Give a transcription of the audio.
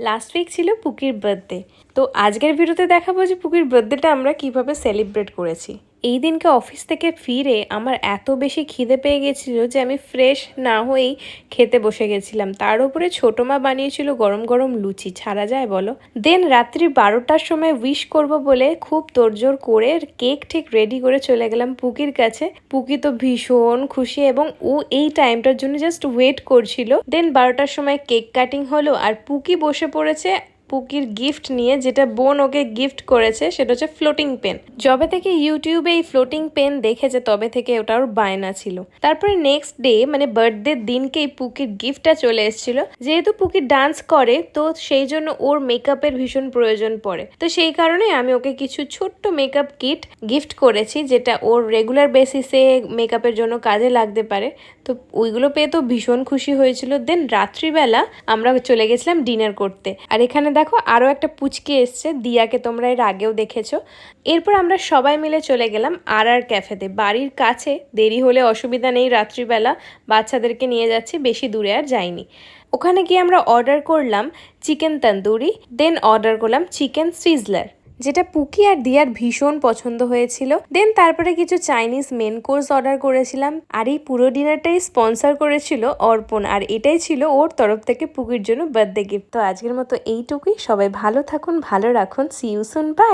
Last week ছিল পুকির birthday. তো আজকের ভিডিওতে দেখাবো যে পুকির বার্থডেটা আমরা কিভাবে সেলিব্রেট করেছি। এই দিনকে অফিস থেকে ফিরে আমার এত বেশি খিদে পেয়ে গেছিল যে আমি ফ্রেশ না হয়েই খেতে বসে গেছিলাম। তার উপরে ছোটো মা বানিয়েছিল গরম গরম লুচি, ছাড়া যায় বলো। দেন রাত্রি 12টার সময় উইশ করব বলে খুব তোড়জোড় করে কেক ঠিক রেডি করে চলে গেলাম পুকির কাছে। পুকি তো ভীষণ খুশি এবং ও এই টাইমটার জন্য জাস্ট ওয়েট করছিল। দেন 12টার সময় কেক কাটিং হলো আর পুকি বসে পড়েছে পুকির গিফট নিয়ে, যেটা বোন ওকে গিফট করেছে, সেটা হচ্ছে ফ্লোটিং পেন। যবে থেকে ইউটিউবে এই ফ্লোটিং পেন দেখেছে তবে থেকে ওটা ওর বায়না ছিল। তারপরে নেক্সট ডে মানে বার্থডে দিনকেই পুকির গিফটটা চলে এসেছিল। যেহেতু পুকি ডান্স করে তো সেই জন্য ওর মেকআপের ভীষণ প্রয়োজন পড়ে, তো সেই কারণে আমি ওকে কিছু ছোট্ট মেকআপ কিট গিফট করেছি, যেটা ওর রেগুলার বেসিসে মেকআপের জন্য কাজে লাগতে পারে। তো ওইগুলো পেয়ে তো ভীষণ খুশি হয়েছিল। দেন রাত্রিবেলা আমরা চলে গেছিলাম ডিনার করতে। আর এখানে দেখো আরও একটা পুচকি এসছে, দিয়াকে তোমরা এর আগেও দেখেছো। এরপর আমরা সবাই মিলে চলে গেলাম আর ক্যাফেতে, বাড়ির কাছে, দেরি হলে অসুবিধা নেই, রাত্রিবেলা বাচ্চাদেরকে নিয়ে যাচ্ছি, বেশি দূরে আর যাইনি। ওখানে গিয়ে আমরা অর্ডার করলাম চিকেন তন্দুরি, দেন অর্ডার করলাম চিকেন সিজলার, যেটা পুকি আর দিয়ার ভীষণ পছন্দ হয়েছিল। দেন তারপরে কিছু চাইনিজ মেন কোর্স অর্ডার করেছিলাম। আর এই পুরো ডিনারটাই স্পন্সর করেছিল অর্পণ, আর এটাই ছিল ওর তরফ থেকে পুকির জন্য বার্থডে গিফট। তো আজকের মতো এইটুকুই। সবাই ভালো থাকুন, ভালো রাখুন। See you soon, by.